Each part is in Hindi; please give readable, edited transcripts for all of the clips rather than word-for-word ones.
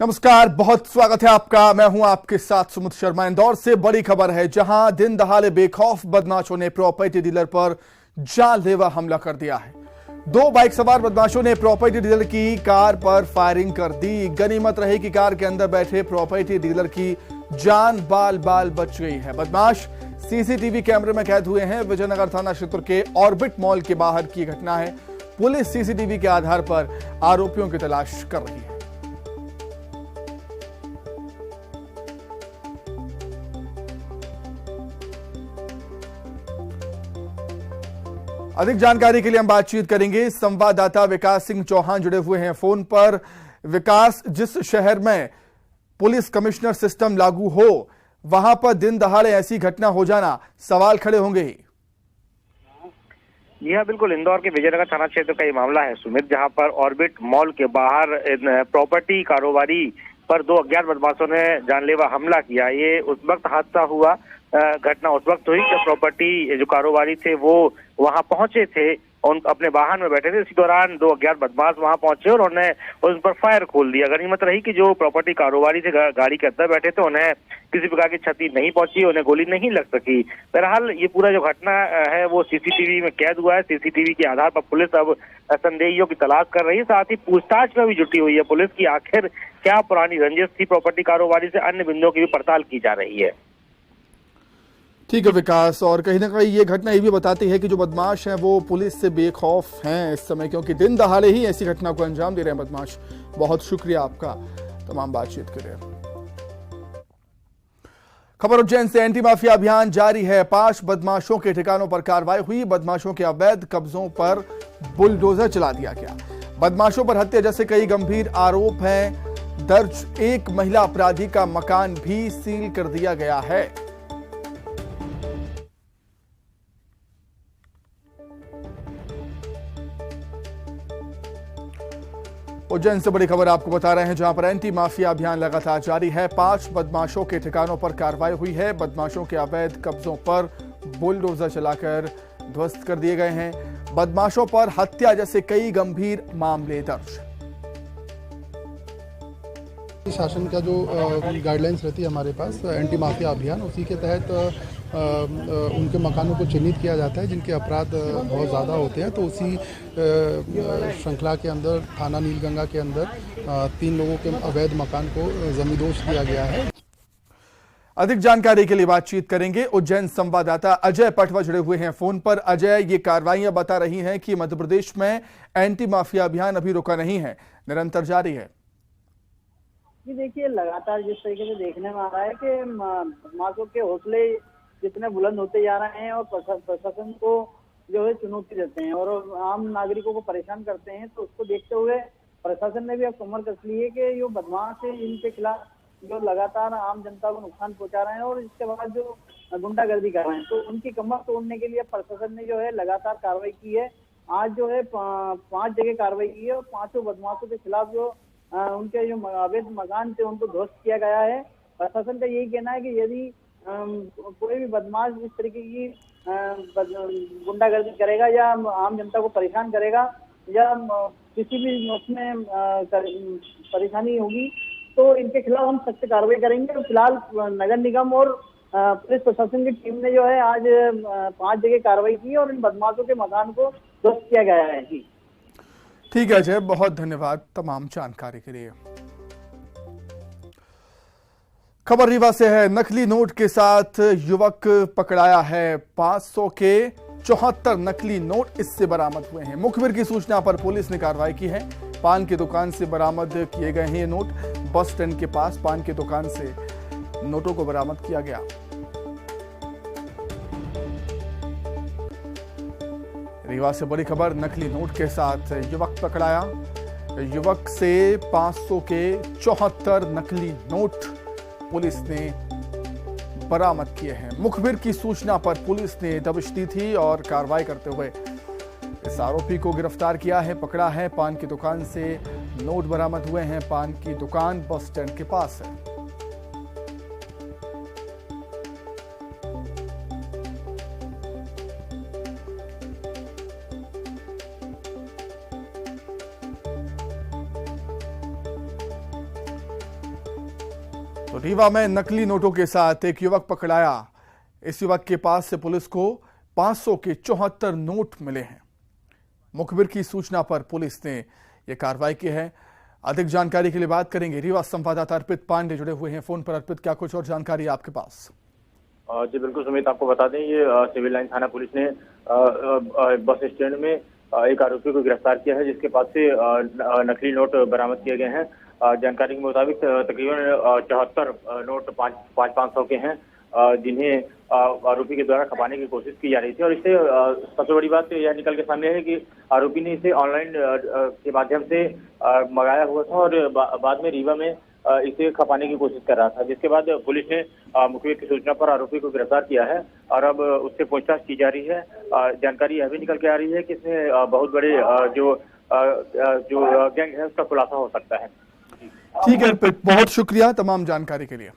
नमस्कार, बहुत स्वागत है आपका। मैं हूं आपके साथ सुमित शर्मा। इंदौर से बड़ी खबर है, जहां दिन दहाड़े बेखौफ बदमाशों ने प्रॉपर्टी डीलर पर जानलेवा हमला कर दिया है। दो बाइक सवार बदमाशों ने प्रॉपर्टी डीलर की कार पर फायरिंग कर दी। गनीमत रही कि कार के अंदर बैठे प्रॉपर्टी डीलर की जान बाल बाल बच गई है। बदमाश सीसीटीवी कैमरे में कैद हुए हैं। विजयनगर थाना क्षेत्र के ऑर्बिट मॉल के बाहर की घटना है। पुलिस सीसीटीवी के आधार पर आरोपियों की तलाश कर रही है। अधिक जानकारी के लिए हम बातचीत करेंगे। संवाददाता विकास सिंह चौहान जुड़े हुए हैं फोन पर। विकास, जिस शहर में पुलिस कमिश्नर सिस्टम लागू हो, वहां पर दिन दहाड़े ऐसी घटना हो जाना, सवाल खड़े होंगे ही। जी हाँ, बिल्कुल। इंदौर के विजयनगर थाना क्षेत्र का ये मामला है सुमित, जहां पर ऑर्बिट मॉल के बाहर प्रॉपर्टी कारोबारी पर दो अज्ञात बदमाशों ने जानलेवा हमला किया। ये उस वक्त हादसा हुआ, घटना उस वक्त हुई जब प्रॉपर्टी जो कारोबारी थे वो वहां पहुंचे थे, उन अपने वाहन में बैठे थे। इसी दौरान दो अज्ञात बदमाश वहां पहुंचे और उन्होंने उन पर फायर खोल दिया। गनीमत रही कि जो प्रॉपर्टी कारोबारी थे गाड़ी के अंदर बैठे थे, उन्हें किसी प्रकार की क्षति नहीं पहुंची, उन्हें गोली नहीं लग सकी। बहरहाल ये पूरा जो घटना है वो सीसीटीवी में कैद हुआ है। सीसीटीवी के आधार पर पुलिस अब संदेहियों की तलाश कर रही है। साथ ही पूछताछ में भी जुटी हुई है पुलिस की आखिर क्या पुरानी रंजिश थी प्रॉपर्टी कारोबारी से। अन्य बिंदुओं की भी पड़ताल की जा रही है। ठीक है विकास, और कहीं ना कहीं ये घटना ये भी बताती है कि जो बदमाश हैं वो पुलिस से बेखौफ हैं इस समय, क्योंकि दिन दहाड़े ही ऐसी घटना को अंजाम दे रहे हैं बदमाश। बहुत शुक्रिया आपका तमाम बातचीत के लिए। खबर उज्जैन से। एंटी माफिया अभियान जारी है। 5 बदमाशों के ठिकानों पर कार्रवाई हुई। बदमाशों के अवैध कब्जों पर बुलडोजर चला दिया गया। बदमाशों पर हत्या जैसे कई गंभीर आरोप हैं दर्ज। एक महिला अपराधी का मकान भी सील कर दिया गया है। उज्जैन से बड़ी खबर आपको बता रहे हैं, जहां पर एंटी माफिया अभियान लगातार जारी है। 5 बदमाशों के ठिकानों पर कार्रवाई हुई है। बदमाशों के अवैध कब्जों पर बुलडोजर चलाकर ध्वस्त कर दिए गए हैं। बदमाशों पर हत्या जैसे कई गंभीर मामले दर्ज। शासन का जो गाइडलाइंस रहती है हमारे पास एंटी माफिया अभियान, उसी के तहत उनके मकानों को चिन्हित किया जाता है जिनके अपराध बहुत ज़्यादा होते हैं। तो उसी श्रृंखला के अंदर थाना नीलगंगा के अंदर 3 लोगों के अवैध मकान को जमींदोज किया गया है। अधिक जानकारी के लिए बातचीत करेंगे। उज्जैन संवाददाता अजय पटवा जुड़े हुए हैं फोन पर। अजय, ये कार्रवाइयां बता रही हैं कि मध्य प्रदेश में एंटी माफिया अभियान अभी रुका नहीं है, निरंतर जारी है। जी देखिए, लगातार जिस तरीके से देखने में आ रहा है कि बदमाशों के हौसले जितने बुलंद होते जा रहे हैं और प्रशासन को जो है चुनौती देते हैं और आम नागरिकों को परेशान करते हैं, तो उसको देखते हुए प्रशासन ने भी अब कमर कस ली है कि जो बदमाश है इनके खिलाफ जो लगातार आम जनता को नुकसान पहुंचा रहे हैं और इसके बाद जो गुंडागर्दी कर रहे हैं, तो उनकी कमर तोड़ने के लिए प्रशासन ने जो है लगातार कार्रवाई की है। आज जो है 5 जगह कार्रवाई की है और 5 बदमाशों के खिलाफ जो उनके जो अवैध मकान थे उनको ध्वस्त किया गया है। प्रशासन का यही कहना है कि यदि कोई भी बदमाश इस तरीके की गुंडागर्दी करेगा या आम जनता को परेशान करेगा या किसी भी उसमें परेशानी होगी, तो इनके खिलाफ हम सख्त कार्रवाई करेंगे। फिलहाल नगर निगम और पुलिस प्रशासन की टीम ने जो है आज 5 जगह कार्रवाई की और इन बदमाशों के मकान को ध्वस्त किया गया है। जी ठीक है अजय, बहुत धन्यवाद तमाम जानकारी के लिए। खबर रीवा से है। नकली नोट के साथ युवक पकड़ाया है। 500 के 74 नकली नोट इससे बरामद हुए हैं। मुखबिर की सूचना पर पुलिस ने कार्रवाई की है। पान की दुकान से बरामद किए गए हैं ये नोट। बस स्टैंड के पास पान की दुकान से नोटों को बरामद किया गया। रीवा से बड़ी खबर, नकली नोट के साथ युवक पकड़ाया। युवक से 500 के 74 नकली नोट पुलिस ने बरामद किए हैं। मुखबिर की सूचना पर पुलिस ने दबिश दी थी और कार्रवाई करते हुए इस आरोपी को गिरफ्तार किया है, पकड़ा है। पान की दुकान से नोट बरामद हुए हैं। पान की दुकान बस स्टैंड के पास है। तो रीवा में नकली नोटों के साथ एक युवक पकड़ाया। इस युवक के पास से पुलिस को 500 के 74 नोट मिले हैं। मुखबिर की सूचना पर पुलिस ने यह कार्रवाई की है। अधिक जानकारी के लिए बात करेंगे। रीवा संवाददाता अर्पित पांडे जुड़े हुए हैं फोन पर। अर्पित, क्या कुछ और जानकारी है आपके पास? जी बिल्कुल सुमित, आपको बता दें ये सिविल लाइन थाना पुलिस ने बस स्टैंड में एक आरोपी को गिरफ्तार किया है, जिसके पास से नकली नोट बरामद किए गए हैं। जानकारी के मुताबिक तकरीबन 74 नोट 500 के हैं, जिन्हें आरोपी के द्वारा खपाने की कोशिश की जा रही थी। और इससे सबसे बड़ी बात यह निकल के सामने है कि आरोपी ने इसे ऑनलाइन के माध्यम से मंगाया हुआ था और बाद में रीवा में इसे खपाने की कोशिश कर रहा था, जिसके बाद पुलिस ने मुखबिर की सूचना पर आरोपी को गिरफ्तार किया है और अब उससे पूछताछ की जा रही है। जानकारी यह भी निकल के आ रही है कि इसमें बहुत बड़े जो गैंग है उसका खुलासा हो सकता है। ठीक है, बहुत शुक्रिया तमाम जानकारी के लिए।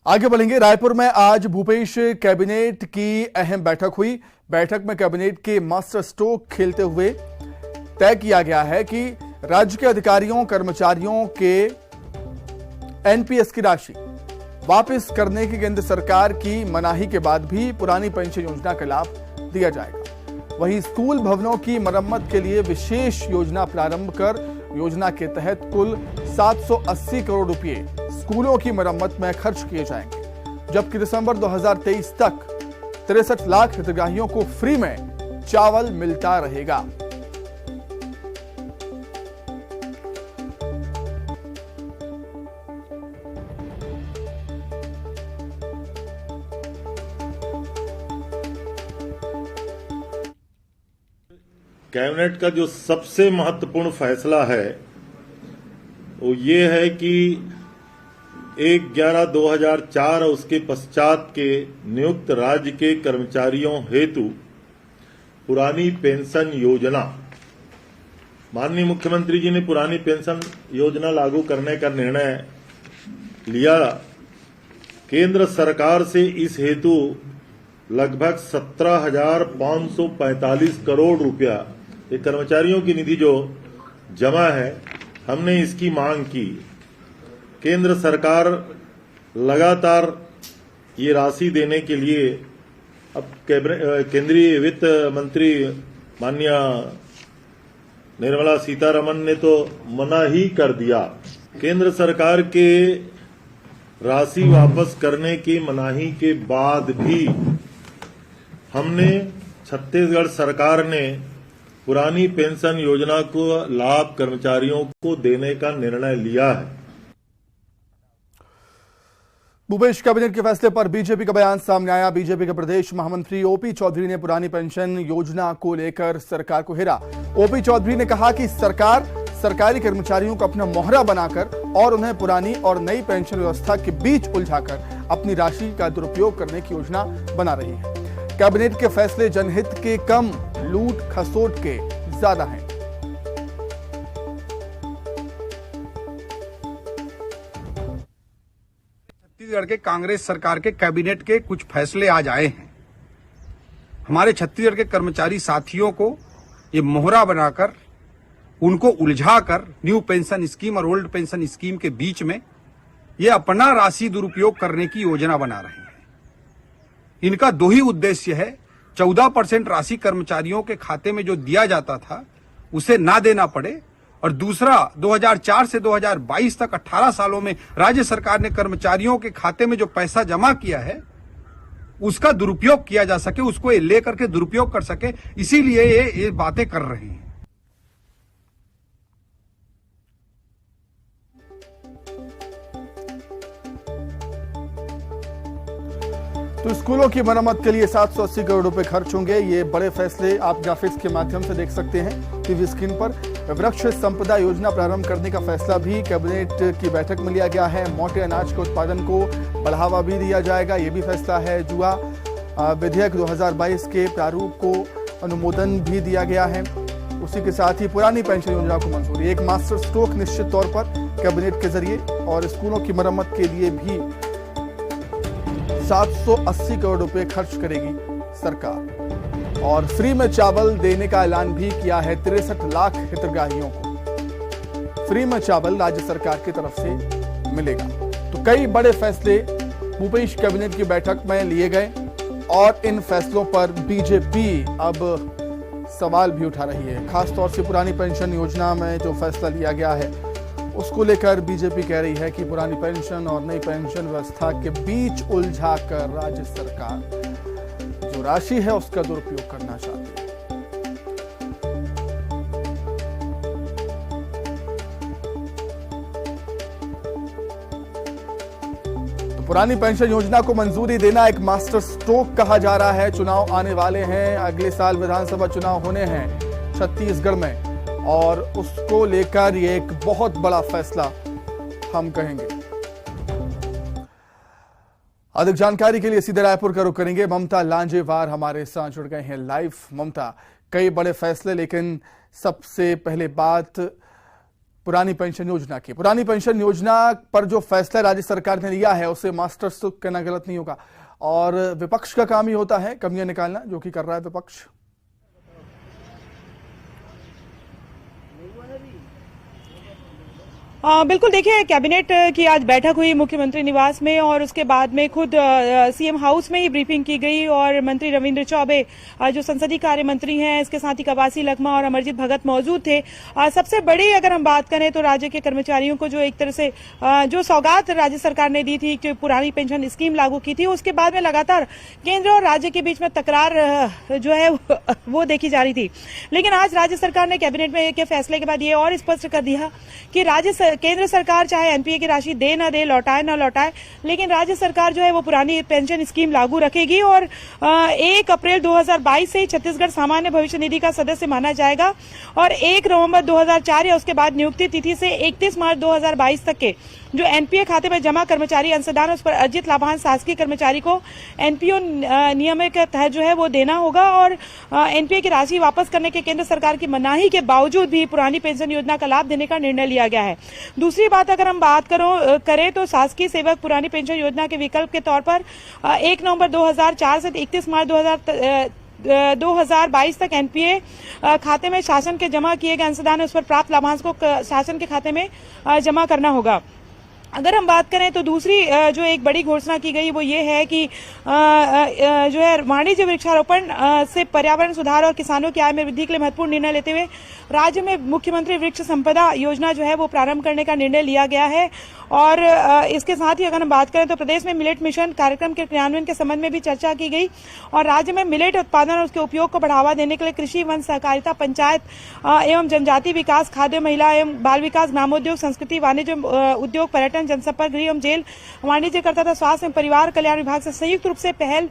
आगे बढ़ेंगे। रायपुर में आज भूपेश कैबिनेट की अहम बैठक हुई। बैठक में कैबिनेट के मास्टर स्ट्रोक खेलते हुए तय किया गया है कि राज्य के अधिकारियों कर्मचारियों के एनपीएस की राशि वापस करने की केंद्र सरकार की मनाही के बाद भी पुरानी पेंशन योजना का लाभ दिया जाएगा। वहीं स्कूल भवनों की मरम्मत के लिए विशेष योजना प्रारंभ कर योजना के तहत कुल 780 करोड़ रुपए स्कूलों की मरम्मत में खर्च किए जाएंगे, जबकि दिसंबर 2023 तक 63 लाख हितग्राहियों को फ्री में चावल मिलता रहेगा। कैबिनेट का जो सबसे महत्वपूर्ण फैसला है वो ये है कि 1/11/2004 और उसके पश्चात के नियुक्त राज्य के कर्मचारियों हेतु पुरानी पेंशन योजना, माननीय मुख्यमंत्री जी ने पुरानी पेंशन योजना लागू करने का निर्णय लिया। केंद्र सरकार से इस हेतु लगभग 17,545 करोड़ रुपया ये कर्मचारियों की निधि जो जमा है, हमने इसकी मांग की। केंद्र सरकार लगातार ये राशि देने के लिए अब केंद्रीय वित्त मंत्री माननीय निर्मला सीतारमण ने तो मना ही कर दिया। केंद्र सरकार के राशि वापस करने की मनाही के बाद भी हमने छत्तीसगढ़ सरकार ने पुरानी पेंशन योजना को लाभ कर्मचारियों को देने का निर्णय लिया है। भूपेश कैबिनेट के फैसले पर बीजेपी का बयान सामने आया। बीजेपी के प्रदेश महामंत्री ओपी चौधरी ने पुरानी पेंशन योजना को लेकर सरकार को घेरा। ओपी चौधरी ने कहा कि सरकार सरकारी कर्मचारियों को अपना मोहरा बनाकर और उन्हें पुरानी और नई पेंशन व्यवस्था के बीच उलझाकर अपनी राशि का दुरुपयोग करने की योजना बना रही है। कैबिनेट के फैसले जनहित के कम, लूट खसोट के ज्यादा हैं। छत्तीसगढ़ के कांग्रेस सरकार के कैबिनेट के कुछ फैसले आज आए हैं। हमारे छत्तीसगढ़ के कर्मचारी साथियों को ये मोहरा बनाकर, उनको उलझाकर न्यू पेंशन स्कीम और ओल्ड पेंशन स्कीम के बीच में ये अपना राशि दुरुपयोग करने की योजना बना रहे हैं। इनका दो ही उद्देश्य है, 14% राशि कर्मचारियों के खाते में जो दिया जाता था उसे ना देना पड़े, और दूसरा 2004 से 2022 तक 18 सालों में राज्य सरकार ने कर्मचारियों के खाते में जो पैसा जमा किया है उसका दुरुपयोग किया जा सके, उसको ये लेकर के दुरुपयोग कर सके, इसीलिए ये बातें कर रहे हैं। तो स्कूलों की मरम्मत के लिए 780 करोड़ रुपए खर्च होंगे। ये बड़े फैसले आप ग्राफिक्स के माध्यम से देख सकते हैं टीवी स्क्रीन पर। वृक्ष संपदा योजना प्रारंभ करने का फैसला भी कैबिनेट की बैठक में लिया गया है। मोटे अनाज के उत्पादन को बढ़ावा भी दिया जाएगा, ये भी फैसला है। जुआ विधेयक 2022 के प्रारूप को अनुमोदन भी दिया गया है। उसी के साथ ही पुरानी पेंशन योजना को मंजूरी। एक मास्टर स्ट्रोक निश्चित तौर पर कैबिनेट के जरिए, और स्कूलों की मरम्मत के लिए भी 780 करोड़ रुपए खर्च करेगी सरकार। और फ्री में चावल देने का ऐलान भी किया है 63 लाख हितग्राहियों को। फ्री में चावल राज्य सरकार की तरफ से मिलेगा। तो कई बड़े फैसले भूपेश कैबिनेट की बैठक में लिए गए और इन फैसलों पर बीजेपी अब सवाल भी उठा रही है। खासतौर से पुरानी पेंशन योजना में जो फैसला लिया गया है उसको लेकर बीजेपी कह रही है कि पुरानी पेंशन और नई पेंशन व्यवस्था के बीच उलझाकर राज्य सरकार जो राशि है उसका दुरुपयोग करना चाहती है। तो पुरानी पेंशन योजना को मंजूरी देना एक मास्टर स्ट्रोक कहा जा रहा है। चुनाव आने वाले हैं, अगले साल विधानसभा चुनाव होने हैं छत्तीसगढ़ में, और उसको लेकर ये एक बहुत बड़ा फैसला हम कहेंगे। अधिक जानकारी के लिए सीधे रायपुर का रुख करेंगे। ममता लांजेवार हमारे साथ जुड़ गए हैं लाइव। ममता, कई बड़े फैसले, लेकिन सबसे पहले बात पुरानी पेंशन योजना की। पुरानी पेंशन योजना पर जो फैसला राज्य सरकार ने लिया है उसे मास्टर स्ट्रोक कहना गलत नहीं होगा, और विपक्ष का काम ही होता है कमियां निकालना, जो कि कर रहा है विपक्ष। बिल्कुल, देखिए कैबिनेट की आज बैठक हुई मुख्यमंत्री निवास में और उसके बाद में खुद सीएम हाउस में ही ब्रीफिंग की गई और मंत्री रविंद्र चौबे जो संसदीय कार्य मंत्री हैं, इसके साथ ही कवासी लखमा और अमरजीत भगत मौजूद थे। सबसे बड़ी अगर हम बात करें तो राज्य के कर्मचारियों को जो एक तरह से जो सौगात राज्य सरकार ने दी थी, जो पुरानी पेंशन स्कीम लागू की थी, उसके बाद में लगातार केंद्र और राज्य के बीच में तकरार जो है वो देखी जा रही थी। लेकिन आज राज्य सरकार ने कैबिनेट में के फैसले के बाद ये और स्पष्ट कर दिया कि केंद्र सरकार चाहे एनपीए की राशि दे ना दे, लौटाए ना लौटाए, लेकिन राज्य सरकार जो है वो पुरानी पेंशन स्कीम लागू रखेगी और 1 अप्रैल 2022 से ही छत्तीसगढ़ सामान्य भविष्य निधि का सदस्य माना जाएगा और 1 नवंबर 2004 या उसके बाद नियुक्ति तिथि से 31 मार्च 2022 तक के जो एनपीए खाते में जमा कर्मचारी अंशदान उस पर अर्जित लाभांश शासकीय कर्मचारी को एनपीओ नियम के तहत जो है वो देना होगा और एनपीए की राशि वापस करने के केंद्र सरकार की मनाही के बावजूद भी पुरानी पेंशन योजना का लाभ देने का निर्णय लिया गया है। दूसरी बात अगर हम बात करें तो शासकीय सेवक पुरानी पेंशन योजना के विकल्प के तौर पर 1 नवंबर 2004 से 31 मार्च 2022 तक एनपीए खाते में शासन के जमा किए गए अंशदान उस पर प्राप्त लाभांश को शासन के खाते में जमा करना होगा। अगर हम बात करें तो दूसरी जो एक बड़ी घोषणा की गई वो ये है कि जो है वाणिज्य वृक्षारोपण से पर्यावरण सुधार और किसानों की आय में वृद्धि के लिए महत्वपूर्ण निर्णय लेते हुए राज्य में मुख्यमंत्री वृक्ष संपदा योजना जो है वो प्रारंभ करने का निर्णय लिया गया है। और इसके साथ ही अगर हम बात करें तो प्रदेश में मिलेट मिशन कार्यक्रम के क्रियान्वयन के संबंध में भी चर्चा की गई और राज्य में मिलेट उत्पादन और उसके उपयोग को बढ़ावा देने के लिए कृषि, वन, सहकारिता, पंचायत एवं जनजाति विकास, खाद्य, महिला एवं बाल विकास, ग्रामोद्योग, संस्कृति, वाणिज्य उद्योग, पर्यटन, जनसंपर्क, गृह एवं जेल, वाणिज्यकर्ता तथा स्वास्थ्य एवं परिवार कल्याण विभाग से संयुक्त रूप से पहल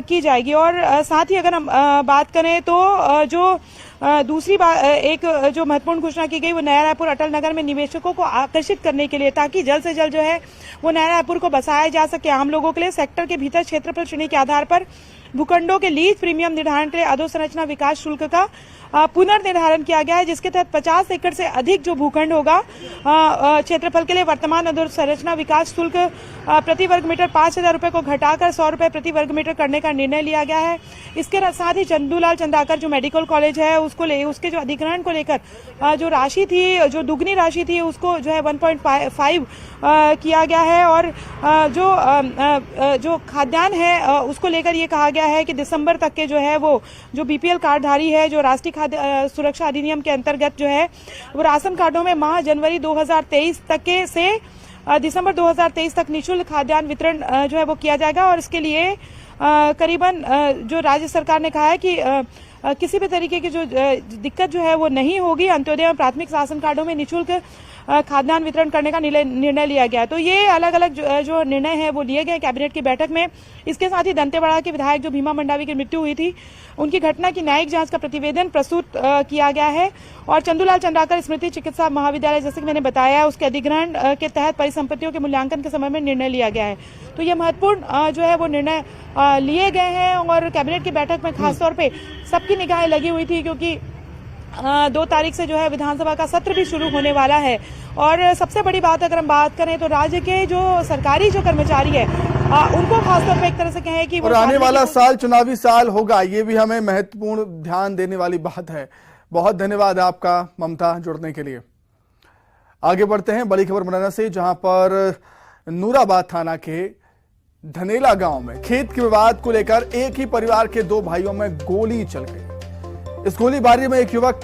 की जाएगी। और साथ ही अगर हम बात करें तो जो दूसरी बात एक जो महत्वपूर्ण घोषणा की गई वो नया रायपुर अटल नगर में निवेशकों को आकर्षित करने के लिए ताकि जल्द से जल्द जो है वो नया रायपुर को बसाया जा सके। आम लोगों के लिए सेक्टर के भीतर क्षेत्रफल श्रेणी के आधार पर भूखंडों के लीज प्रीमियम निर्धारण के लिए अधोसंरचना विकास शुल्क का पुनर्निर्धारण किया गया है, जिसके तहत 50 एकड़ से अधिक जो भूखंड होगा क्षेत्रफल के लिए वर्तमान अधोसंरचना विकास शुल्क प्रति वर्ग मीटर 5,000 रुपए को घटाकर 100 रुपए प्रति वर्ग मीटर करने का निर्णय लिया गया है। इसके साथ ही चंदूलाल चंदाकर जो मेडिकल कॉलेज है उसके जो अधिग्रहण को लेकर जो राशि थी, जो दुगनी राशि थी, उसको जो है 1.5 किया गया है और जो खाद्यान्न है उसको लेकर ये कहा गया है कि दिसंबर तक के जो है वो जो बीपीएल कार्डधारी है जो राष्ट्रीय खाद्य सुरक्षा अधिनियम के अंतर्गत जो है वो राशन कार्डों में माह जनवरी 2023 तक के से दिसंबर 2023 तक निःशुल्क खाद्यान्न वितरण जो है वो किया जाएगा और इसके लिए करीबन जो राज्य सरकार ने कहा है कि किसी भी तरीके की जो दिक्कत जो है वो नहीं होगी। अंत्योदय एवं प्राथमिक राशन कार्डों में निःशुल्क खाद्यान्न वितरण करने का निर्णय लिया गया है। तो ये अलग अलग जो निर्णय है वो लिए गए कैबिनेट की बैठक में। इसके साथ ही दंतेवाड़ा के विधायक जो भीमा मंडावी की मृत्यु हुई थी उनकी घटना की न्यायिक जांच का प्रतिवेदन प्रस्तुत किया गया है और चंदूलाल चंदाकर स्मृति चिकित्सा महाविद्यालय जैसे कि मैंने बताया है उसके अधिग्रहण के तहत परिसंपत्तियों के मूल्यांकन के संबंध में निर्णय लिया गया है। तो ये महत्वपूर्ण जो है वो निर्णय लिए गए हैं और कैबिनेट की बैठक में खासतौर पर सबकी निगाहें लगी हुई थी क्योंकि 2 तारीख से जो है विधानसभा का सत्र भी शुरू होने वाला है। और सबसे बड़ी बात अगर हम बात करें तो राज्य के जो सरकारी जो कर्मचारी है उनको खासतौर पर एक तरह से कहें कि वो और आने वाला सामने की- साल चुनावी साल होगा, ये भी हमें महत्वपूर्ण ध्यान देने वाली बात है। बहुत धन्यवाद आपका ममता, जुड़ने के लिए। आगे बढ़ते हैं बड़ी खबर मुरैना से, जहां पर नूराबाद थाना के धनेला गांव में खेत के विवाद को लेकर एक ही परिवार के दो भाइयों में गोली चल गई। इस गोलीबारी में एक युवक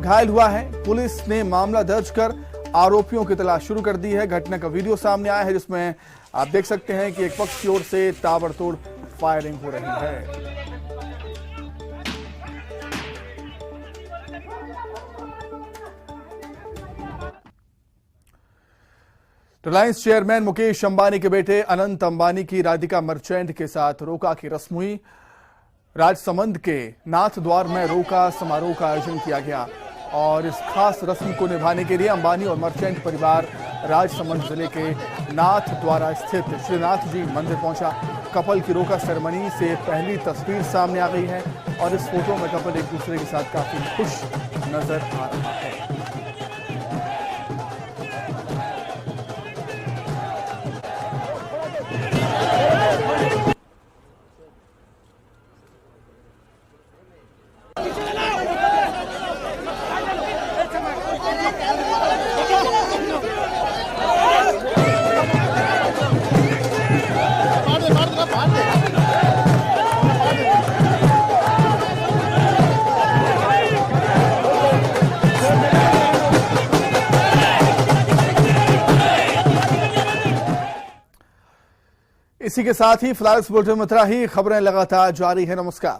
घायल हुआ है। पुलिस ने मामला दर्ज कर आरोपियों की तलाश शुरू कर दी है। घटना का वीडियो सामने आया है, जिसमें आप देख सकते हैं कि एक पक्ष की ओर से ताबड़तोड़ फायरिंग हो रही है। रिलायंस चेयरमैन मुकेश अंबानी के बेटे अनंत अंबानी की राधिका मर्चेंट के साथ रोका की रस्म हुई। राजसमंद के नाथ द्वार में रोका समारोह का आयोजन किया गया और इस खास रस्म को निभाने के लिए अंबानी और मर्चेंट परिवार राजसमंद जिले के नाथ द्वारा स्थित श्रीनाथ जी मंदिर पहुंचा। कपल की रोका सेरेमनी से पहली तस्वीर सामने आ गई है और इस फोटो में कपल एक दूसरे के साथ काफी खुश नजर आ रहा है। इसी के साथ ही फिलहाल इस बुलेटिन में इतना ही। खबरें लगातार जारी है। नमस्कार।